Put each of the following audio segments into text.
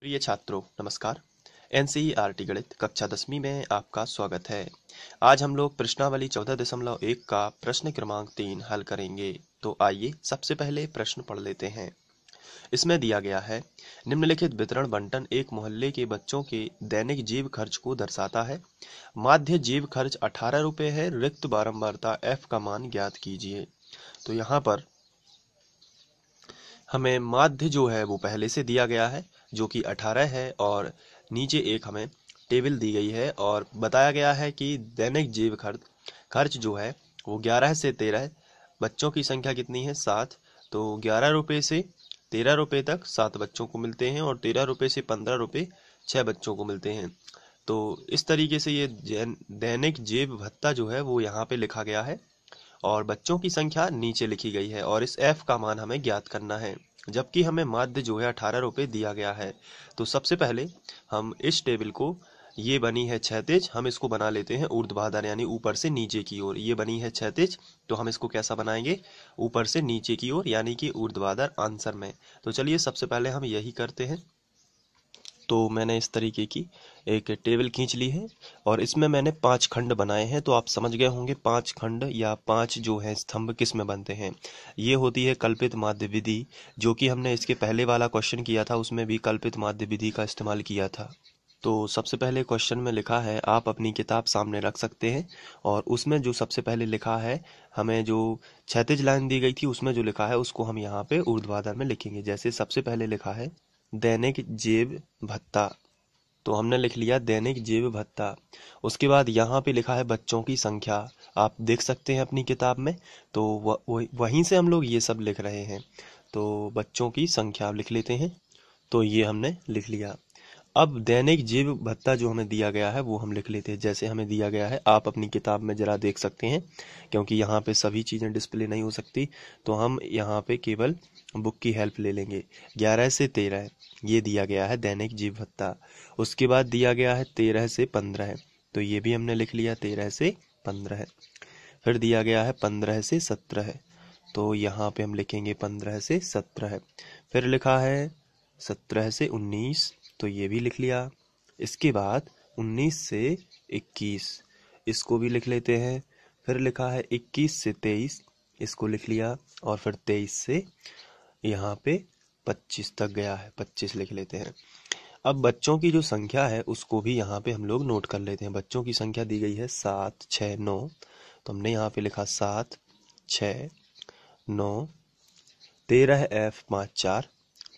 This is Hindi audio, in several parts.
प्रिय छात्रों नमस्कार। एनसीईआरटी गणित कक्षा 10वीं में आपका स्वागत है। आज हम लोग प्रश्नावली 14.1 का प्रश्न क्रमांक 3 हल करेंगे। तो आइए सबसे पहले प्रश्न पढ़ लेते हैं। इसमें दिया गया है, निम्नलिखित वितरण बंटन एक मोहल्ले के बच्चों के दैनिक जीव खर्च को दर्शाता है। माध्य जीव खर्च 18 रुपये है। रिक्त बारंबारता f का मान ज्ञात कीजिए। तो यहाँ पर हमें माध्य जो है वो पहले से दिया गया है जो कि 18 है, और नीचे एक हमें टेबल दी गई है और बताया गया है कि दैनिक जीव खर्च खर्च जो है वो 11 से 13। बच्चों की संख्या कितनी है? 7। तो 11 रुपये से 13 रुपये तक 7 बच्चों को मिलते हैं और 13 रुपये से 15 रुपये 6 बच्चों को मिलते हैं। तो इस तरीके से ये दैनिक जीव भत्ता जो है वो यहाँ पे लिखा गया है और बच्चों की संख्या नीचे लिखी गई है और इस f का मान हमें ज्ञात करना है। जबकि हमें माध्य जो है 18 रुपये दिया गया है। तो सबसे पहले हम इस टेबल को, ये बनी है क्षैतिज, हम इसको बना लेते हैं ऊर्ध्वाधर यानी ऊपर से नीचे की ओर। ये बनी है क्षैतिज, तो हम इसको कैसा बनाएंगे? ऊपर से नीचे की ओर यानी कि ऊर्ध्वाधर आंसर में। तो चलिए सबसे पहले हम यही करते हैं। तो मैंने इस तरीके की एक टेबल खींच ली है और इसमें मैंने 5 खंड बनाए हैं। तो आप समझ गए होंगे 5 खंड या 5 जो है स्तंभ किस में बनते हैं। ये होती है कल्पित माध्य विधि, जो कि हमने इसके पहले वाला क्वेश्चन किया था, उसमें भी कल्पित माध्य विधि का इस्तेमाल किया था। तो सबसे पहले क्वेश्चन में लिखा है, आप अपनी किताब सामने रख सकते हैं, और उसमें जो सबसे पहले लिखा है, हमें जो क्षैतिज लाइन दी गई थी उसमें जो लिखा है उसको हम यहाँ पे ऊर्ध्वाधर में लिखेंगे। जैसे सबसे पहले लिखा है दैनिक जेब भत्ता, तो हमने लिख लिया दैनिक जेब भत्ता। उसके बाद यहाँ पे लिखा है बच्चों की संख्या, आप देख सकते हैं अपनी किताब में। तो वहीं से हम लोग ये सब लिख रहे हैं। तो बच्चों की संख्या लिख लेते हैं। तो ये हमने लिख लिया। अब दैनिक जीव भत्ता जो हमें दिया गया है वो हम लिख लेते हैं। जैसे हमें दिया गया है, आप अपनी किताब में जरा देख सकते हैं, क्योंकि यहाँ पे सभी चीज़ें डिस्प्ले नहीं हो सकती, तो हम यहाँ पे केवल बुक की हेल्प ले लेंगे। 11 से 13 ये दिया गया है दैनिक जीव भत्ता। उसके बाद दिया गया है 13 से 15, तो ये भी हमने लिख लिया 13 से 15। फिर दिया गया है 15 से 17, तो यहाँ पे हम लिखेंगे 15 से 17। फिर लिखा है 17 से 19, तो ये भी लिख लिया। इसके बाद 19 से 21, इसको भी लिख लेते हैं। फिर लिखा है 21 से 23, इसको लिख लिया। और फिर 23 से यहाँ पे 25 तक गया है, 25 लिख लेते हैं। अब बच्चों की जो संख्या है उसको भी यहाँ पे हम लोग नोट कर लेते हैं। बच्चों की संख्या दी गई है 7, 6, 9, तो हमने यहाँ पे लिखा 7, 6, 9, 13 F 5 4,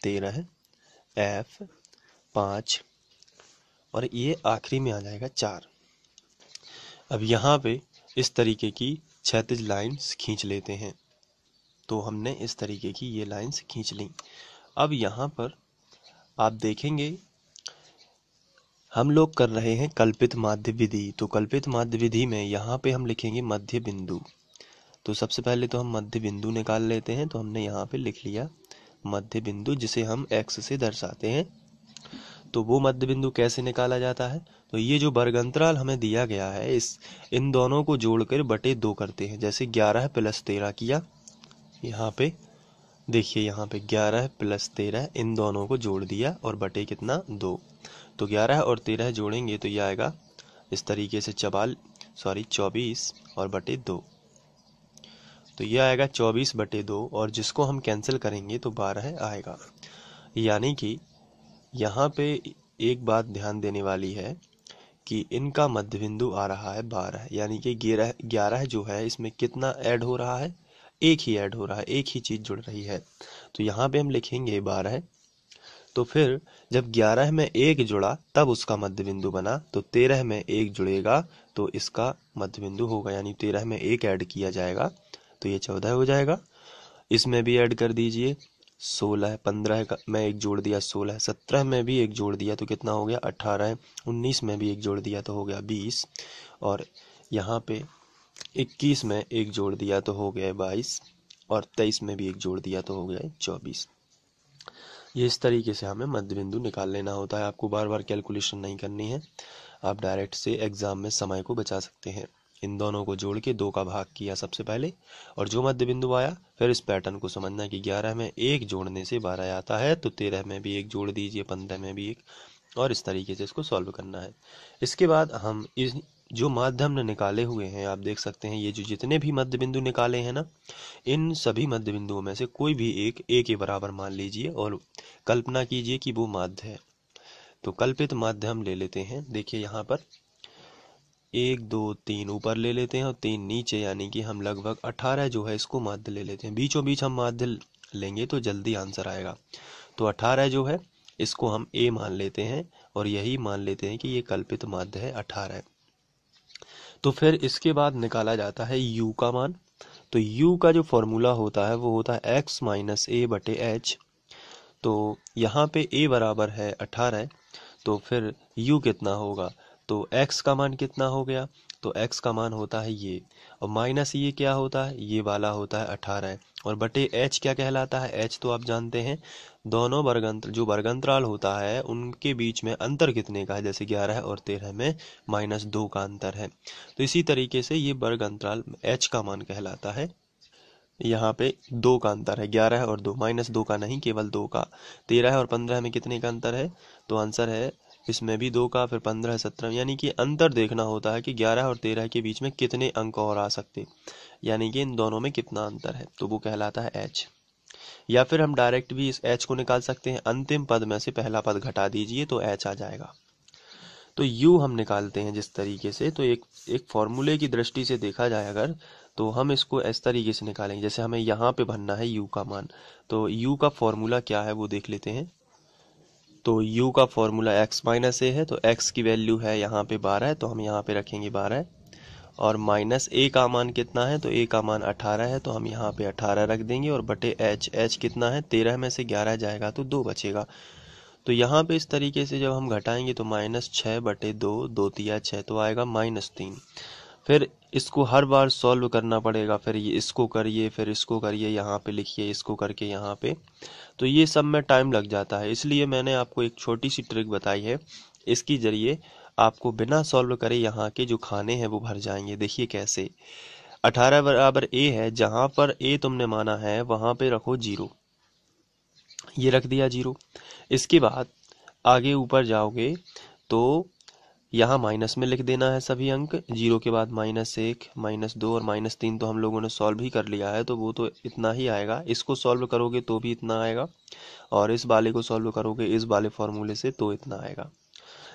13 F 5, और ये आखिरी में आ जाएगा 4। अब यहाँ पे इस तरीके की क्षैतिज लाइंस खींच लेते हैं। तो हमने इस तरीके की ये लाइंस खींच ली। अब यहाँ पर आप देखेंगे हम लोग कर रहे हैं कल्पित माध्य विधि। तो कल्पित माध्य विधि में यहाँ पे हम लिखेंगे मध्य बिंदु। तो सबसे पहले तो हम मध्य बिंदु निकाल लेते हैं। तो हमने यहाँ पे लिख लिया मध्य बिंदु, जिसे हम x से दर्शाते हैं। तो वो मध्य बिंदु कैसे निकाला जाता है? तो ये जो वर्ग अंतराल हमें दिया गया है, इन दोनों को जोड़कर बटे 2 करते हैं। जैसे 11 + 13 किया, यहाँ पे देखिए, यहाँ पे 11 + 13 इन दोनों को जोड़ दिया और बटे कितना? 2। तो 11 और 13 जोड़ेंगे तो ये आएगा इस तरीके से 24 और बटे 2। तो ये आएगा 24 बटे 2, और जिसको हम कैंसिल करेंगे तो 12 आएगा। यानी कि यहाँ पे एक बात ध्यान देने वाली है कि इनका मध्य बिंदु आ रहा है 12, यानी कि 11 जो है इसमें कितना ऐड हो रहा है? एक ही ऐड हो रहा है, एक ही चीज़ जुड़ रही है। तो यहाँ पे हम लिखेंगे 12। तो फिर जब 11 में 1 जुड़ा तब उसका मध्य बिंदु बना, तो 13 में 1 जुड़ेगा तो इसका मध्य बिंदु होगा, यानी 13 में 1 ऐड किया जाएगा तो ये 14 हो जाएगा। इसमें भी ऐड कर दीजिए 16, 15 में 1 जोड़ दिया 16, 17 में भी 1 जोड़ दिया तो कितना हो गया? 18, 19 में भी 1 जोड़ दिया तो हो गया 20, और यहाँ पे 21 में 1 जोड़ दिया तो हो गया 22, और 23 में भी 1 जोड़ दिया तो हो गया 24। ये इस तरीके से हमें मध्य बिंदु निकाल लेना होता है। आपको बार बार कैलकुलेशन नहीं करनी है, आप डायरेक्ट से एग्जाम में समय को बचा सकते हैं। इन दोनों को जोड़ के 2 का भाग किया सबसे पहले, और जो मध्य बिंदु आया, फिर इस पैटर्न को समझना कि 11 में 1 जोड़ने से 12 आता है, तो 13 में भी 1 जोड़ दीजिए, 15 में भी 1, और इस तरीके से इसको सॉल्व करना है। इसके बाद हम इस जो माध्य हमने निकाले हुए हैं, आप देख सकते हैं, ये जो जितने भी मध्य बिंदु निकाले हैं ना, इन सभी मध्य बिंदुओं में से कोई भी एक a के बराबर मान लीजिए और कल्पना कीजिए कि वो माध्य है। तो कल्पित माध्य हम ले लेते हैं। देखिए यहाँ पर 1 2 3 ऊपर ले लेते हैं और 3 नीचे, यानी कि हम लगभग 18 जो है इसको माध्य ले लेते हैं। बीचों बीच हम माध्य लेंगे तो जल्दी आंसर आएगा। तो 18 जो है इसको हम a मान लेते हैं और यही मान लेते हैं कि ये कल्पित माध्य है 18। तो फिर इसके बाद निकाला जाता है u का मान। तो u का जो फॉर्मूला होता है वो होता है x माइनस a बटे h। तो यहाँ पे a बराबर है 18, तो फिर u कितना होगा, तो x का मान कितना हो गया, तो x का मान होता है ये, और माइनस ये क्या होता है, ये वाला होता है 18, और बटे h क्या कहलाता है, h तो आप जानते हैं दोनों जो वर्गंतराल होता है उनके बीच में अंतर कितने का है, जैसे 11 और 13 में -2 का अंतर है। तो इसी तरीके से ये वर्गंतराल h का मान कहलाता है। यहाँ पे 2 का अंतर है, 11 और 2, -2 का नहीं, केवल 2 का। 13 और 15 में कितने का अंतर है, तो आंसर है इसमें भी 2 का, फिर 15 17, यानी कि अंतर देखना होता है कि 11 और 13 के बीच में कितने अंक और आ सकते, यानी कि इन दोनों में कितना अंतर है, तो वो कहलाता है h। या फिर हम डायरेक्ट भी इस h को निकाल सकते हैं, अंतिम पद में से पहला पद घटा दीजिए तो h आ जाएगा। तो u हम निकालते हैं जिस तरीके से, तो एक फॉर्मूले की दृष्टि से देखा जाए अगर, तो हम इसको इस तरीके से निकालेंगे। जैसे हमें यहाँ पे भरना है u का मान, तो u का फॉर्मूला क्या है वो देख लेते हैं। तो u का फॉर्मूला x माइनस a है, तो x की वैल्यू है यहाँ पे 12, तो हम यहाँ पे रखेंगे 12, और माइनस a का मान कितना है, तो a का मान 18 है, तो हम यहाँ पे 18 रख देंगे, और बटे h कितना है, 13 में से 11 जाएगा तो 2 बचेगा। तो यहाँ पे इस तरीके से जब हम घटाएंगे तो -6 बटे 2, 2 तिया 6, तो आएगा -3। फिर इसको हर बार सॉल्व करना पड़ेगा, फिर ये इसको करिए, फिर इसको करिए, यहाँ पे लिखिए, इसको करके यहाँ पे, तो ये सब में टाइम लग जाता है। इसलिए मैंने आपको एक छोटी सी ट्रिक बताई है, इसकी जरिए आपको बिना सॉल्व करे यहाँ के जो खाने हैं वो भर जाएंगे। देखिए कैसे, 18 बराबर a है, जहाँ पर a तुमने माना है वहाँ पे रखो 0, ये रख दिया 0। इसके बाद आगे ऊपर जाओगे तो यहाँ माइनस में लिख देना है सभी अंक, 0 के बाद -1, -2 और -3 तो हम लोगों ने सॉल्व ही कर लिया है, तो वो तो इतना ही आएगा। इसको सॉल्व करोगे तो भी इतना आएगा, और इस वाले को सॉल्व करोगे इस वाले फॉर्मूले से तो इतना आएगा।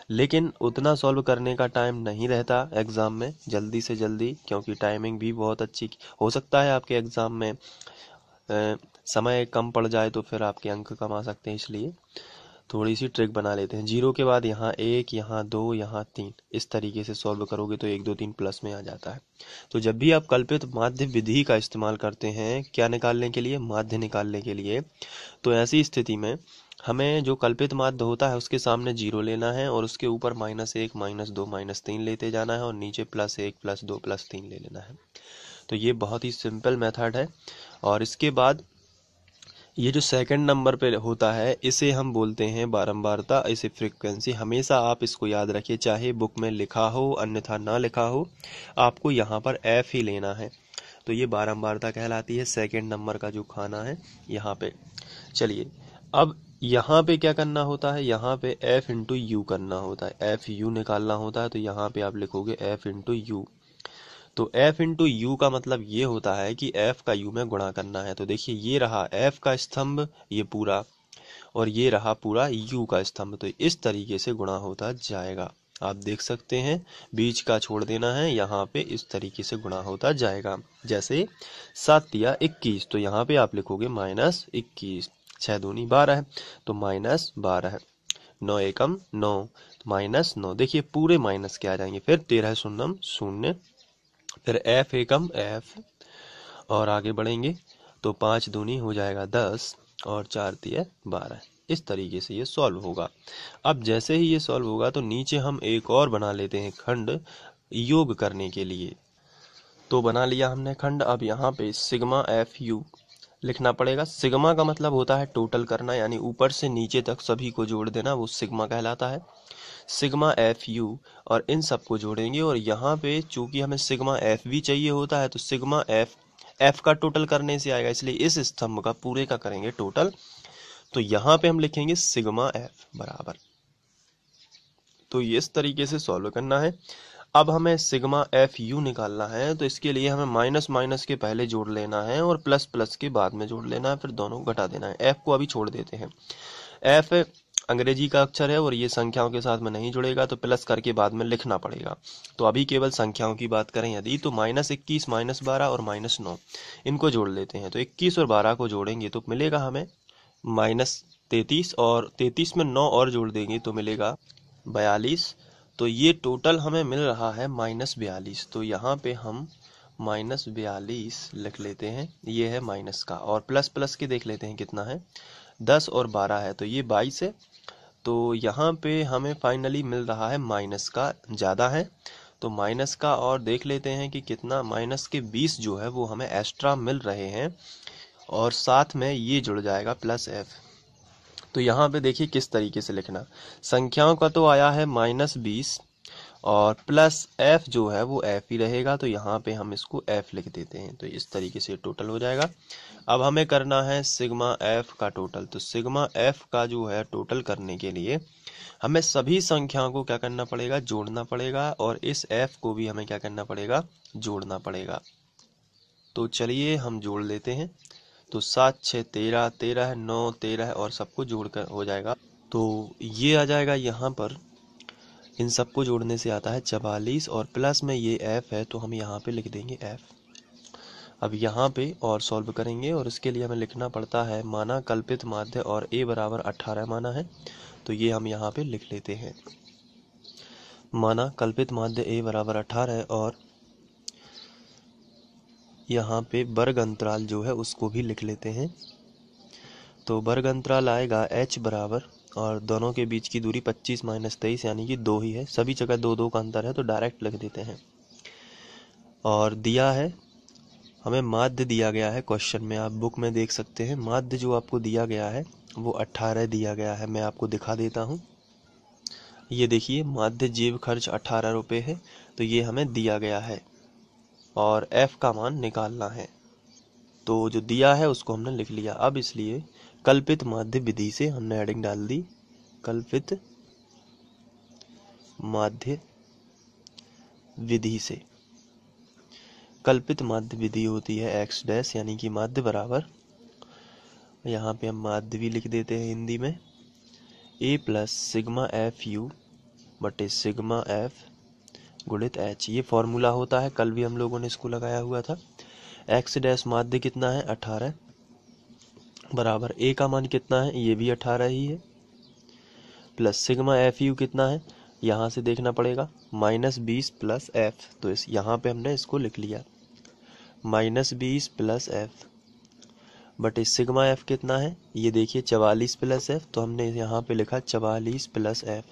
लेकिन उतना सॉल्व करने का टाइम नहीं रहता एग्ज़ाम में जल्दी से जल्दी, क्योंकि टाइमिंग भी बहुत अच्छी हो सकता है आपके एग्ज़ाम में समय कम पड़ जाए तो फिर आपके अंक कम आ सकते हैं। इसलिए थोड़ी सी ट्रिक बना लेते हैं। 0 के बाद यहाँ 1, यहाँ 2, यहाँ 3, इस तरीके से सॉल्व करोगे तो 1 2 3 प्लस में आ जाता है। तो जब भी आप कल्पित माध्य विधि का इस्तेमाल करते हैं, क्या निकालने के लिए, माध्य निकालने के लिए, तो ऐसी स्थिति में हमें जो कल्पित माध्य होता है उसके सामने 0 लेना है, और उसके ऊपर -1, -2, -3 लेते जाना है, और नीचे +1, +2, +3 ले लेना है। तो ये बहुत ही सिंपल मेथड है। और इसके बाद ये जो सेकंड नंबर पे होता है इसे हम बोलते हैं बारंबारता, इसे फ्रीक्वेंसी। हमेशा आप इसको याद रखिए, चाहे बुक में लिखा हो अन्यथा ना लिखा हो, आपको यहाँ पर f ही लेना है। तो ये बारंबारता कहलाती है, सेकंड नंबर का जो खाना है यहाँ पे। चलिए अब यहाँ पे क्या करना होता है, यहाँ पे f इंटू यू करना होता है, f u निकालना होता है। तो यहाँ पे आप लिखोगे f इंटू यू। तो f इंटू यू का मतलब ये होता है कि f का u में गुणा करना है। तो देखिए ये रहा f का स्तंभ, ये पूरा, और ये रहा पूरा u का स्तंभ। तो इस तरीके से गुणा होता जाएगा। आप देख सकते हैं, बीच का छोड़ देना है, यहाँ पे इस तरीके से गुणा होता जाएगा। जैसे 7 तिया 21, तो यहाँ पे आप लिखोगे -21, 6 दूनी 12, तो -12, 9 एकम 9, -9। देखिए पूरे माइनस के आ जाएंगे, फिर 13 शून्यम 0, फिर f एकम f, और आगे बढ़ेंगे तो 5 दूनी हो जाएगा 10, और 4 तिया 12। इस तरीके से ये सॉल्व होगा। अब जैसे ही ये सॉल्व होगा तो नीचे हम एक और बना लेते हैं खंड योग करने के लिए। तो बना लिया हमने खंड। अब यहाँ पे सिग्मा f u लिखना पड़ेगा। सिग्मा का मतलब होता है टोटल करना, यानी ऊपर से नीचे तक सभी को जोड़ देना, वो सिग्मा कहलाता है। सिग्मा एफ यू, और इन सबको जोड़ेंगे। और यहाँ पे चूंकि हमें सिग्मा एफ भी चाहिए होता है, तो सिग्मा एफ एफ का टोटल करने से आएगा, इसलिए इस स्तंभ का पूरे का करेंगे टोटल। तो यहाँ पे हम लिखेंगे सिग्मा एफ बराबर। तो ये इस तरीके से सॉल्व करना है। अब हमें सिग्मा एफ यू निकालना है, तो इसके लिए हमें माइनस माइनस के पहले जोड़ लेना है और प्लस प्लस के बाद में जोड़ लेना है, फिर दोनों को घटा देना है। एफ को अभी छोड़ देते हैं। एफ अंग्रेजी का अक्षर है और ये संख्याओं के साथ में नहीं जुड़ेगा, तो प्लस करके बाद में लिखना पड़ेगा। तो अभी केवल संख्याओं की बात करें यदि, तो -21, -12 और -9 इनको जोड़ लेते हैं। तो 21 और 12 को जोड़ेंगे तो मिलेगा हमें -33, और 33 में 9 और जोड़ देंगे तो मिलेगा 42। तो ये टोटल हमें मिल रहा है -42। तो यहाँ पे हम -42 लिख लेते हैं, ये है माइनस का। और प्लस प्लस के देख लेते हैं कितना है, 10 और 12 है, तो ये 22 है। तो यहाँ पे हमें फाइनली मिल रहा है माइनस का ज़्यादा है, तो माइनस का और देख लेते हैं कि कितना, माइनस के 20 जो है वो हमें एक्स्ट्रा मिल रहे हैं, और साथ में ये जुड़ जाएगा प्लस एफ। तो यहाँ पे देखिए किस तरीके से लिखना, संख्याओं का तो आया है -20 और प्लस एफ जो है वो एफ ही रहेगा, तो यहाँ पे हम इसको एफ लिख देते हैं। तो इस तरीके से टोटल हो जाएगा। अब हमें करना है सिग्मा एफ का टोटल। तो सिग्मा एफ का जो है टोटल करने के लिए हमें सभी संख्याओं को क्या करना पड़ेगा, जोड़ना पड़ेगा, और इस एफ को भी हमें क्या करना पड़ेगा, जोड़ना पड़ेगा। तो चलिए हम जोड़ लेते हैं। तो 7 6 13, 13 9 13 और सबको जोड़कर हो जाएगा। तो ये आ जाएगा यहाँ पर, इन सबको जोड़ने से आता है 44, और प्लस में ये एफ है तो हम यहाँ पे लिख देंगे एफ। अब यहाँ पे और सॉल्व करेंगे, और इसके लिए हमें लिखना पड़ता है माना कल्पित माध्य, और a बराबर 18 माना है, तो ये हम यहाँ पे लिख लेते हैं। माना कल्पित माध्य a बराबर 18, और यहाँ पे वर्ग अंतराल जो है उसको भी लिख लेते हैं। तो वर्ग अंतराल आएगा h बराबर, और दोनों के बीच की दूरी 25 - 23 यानी कि 2 ही है, सभी जगह 2 2 का अंतर है, तो डायरेक्ट लिख देते हैं। और दिया है हमें माध्य दिया गया है क्वेश्चन में, आप बुक में देख सकते हैं। माध्य जो आपको दिया गया है वो 18 दिया गया है, मैं आपको दिखा देता हूँ। ये देखिए माध्य जेब खर्च 18 रुपये है, तो ये हमें दिया गया है, और f का मान निकालना है। तो जो दिया है उसको हमने लिख लिया। अब इसलिए कल्पित माध्य विधि से हमने हेडिंग डाल दी, कल्पित माध्य विधि से। कल्पित माध्य विधि होती है x डैश, यानी कि माध्य बराबर, यहाँ पे हम माध्य भी लिख देते हैं हिंदी में, a plus sigma F you बटे सिग्मा एफ गुणित h। ये फॉर्मूला होता है, कल भी हम लोगों ने इसको लगाया हुआ था। x डैश माध्य कितना है 18, बराबर a का मान कितना है, ये भी 18 ही है, प्लस सिग्मा एफ यू कितना है, यहाँ से देखना पड़ेगा, -20 प्लस एफ। तो इस यहाँ पे हमने इसको लिख लिया, -20 प्लस एफ बटे सिग्मा एफ कितना है, ये देखिए 44 प्लस एफ, तो हमने यहाँ पे लिखा 44 प्लस एफ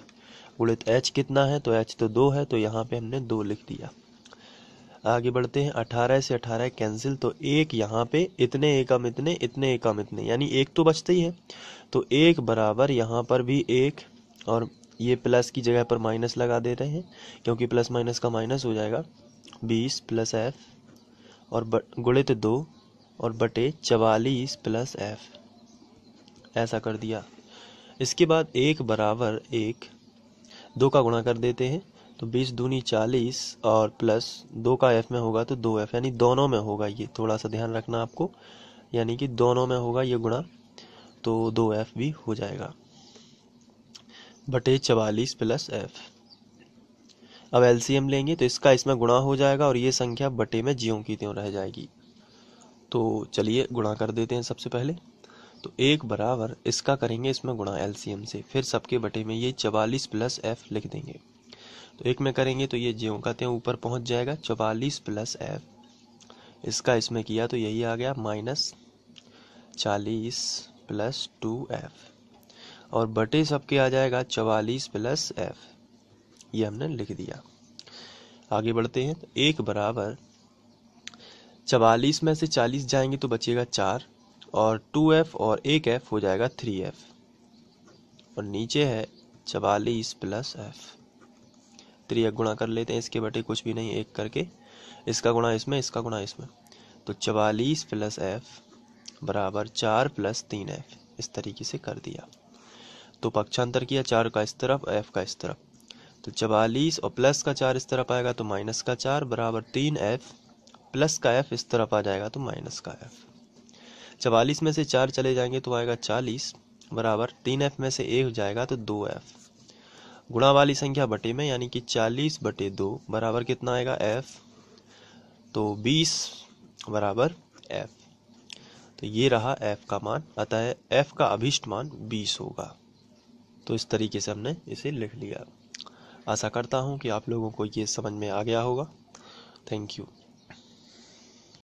गुणित एच कितना है, तो एच तो 2 है, तो यहाँ पे हमने 2 लिख दिया। आगे बढ़ते हैं, 18 से 18 कैंसिल, तो एक यहाँ पे इतने एकम इतने, इतने एकम इतने, यानी एक तो बचता ही है, तो एक बराबर यहाँ पर भी एक, और ये प्लस की जगह पर माइनस लगा दे रहे हैं क्योंकि प्लस माइनस का माइनस हो जाएगा, 20 प्लस एफ और गुणित 2 और बटे 44 प्लस एफ, ऐसा कर दिया। इसके बाद एक बराबर एक, 2 का गुणा कर देते हैं, तो 20 दूनी 40 और प्लस 2 का एफ में होगा तो 2f, यानी दोनों में होगा, ये थोड़ा सा ध्यान रखना आपको, यानी कि दोनों में होगा ये गुणा, तो 2f भी हो जाएगा बटे 44 प्लस एफ। अब एलसीएम लेंगे तो इसका इसमें गुणा हो जाएगा और ये संख्या बटे में ज्यों की त्यों रह जाएगी। तो चलिए गुणा कर देते हैं सबसे पहले। तो एक बराबर इसका करेंगे इसमें गुणा एलसीएम से, फिर सबके बटे में ये 44 प्लस एफ लिख देंगे। तो एक में करेंगे तो ये ज्यों का त्यों ऊपर पहुंच जाएगा, 44 प्लस एफ, इसका इसमें किया तो यही आ गया -40 प्लस 2f, और बटे सबके आ जाएगा 44 प्लस एफ, ये हमने लिख दिया। आगे बढ़ते हैं, तो एक बराबर 44 में से 40 जाएंगे तो बचेगा 4, और 2f और एक f हो जाएगा 3f, और नीचे है 44 प्लस f। 3 गुणा कर लेते हैं, इसके बटे कुछ भी नहीं, एक करके इसका गुणा इसमें, इसका गुणा इसमें, तो 44 प्लस f बराबर 4 प्लस 3f। इस तरीके से कर दिया। तो पक्षांतर किया, 4 का इस तरफ, f का इस तरफ, तो 44 और प्लस का 4 इस तरफ आएगा तो माइनस का 4 बराबर 3f, प्लस का f इस तरफ आ जाएगा तो माइनस का f। 44 में से 4 चले जाएंगे तो आएगा 40 बराबर 3f में से a हो जाएगा तो 2f। गुणा वाली संख्या बटे में, यानी कि 40 बटे 2 बराबर कितना आएगा f, तो 20 बराबर f। तो ये रहा f का मान, अतः f का अभिष्ट मान 20 होगा। तो इस तरीके से हमने इसे लिख लिया। आशा करता हूँ कि आप लोगों को ये समझ में आ गया होगा। Thank you.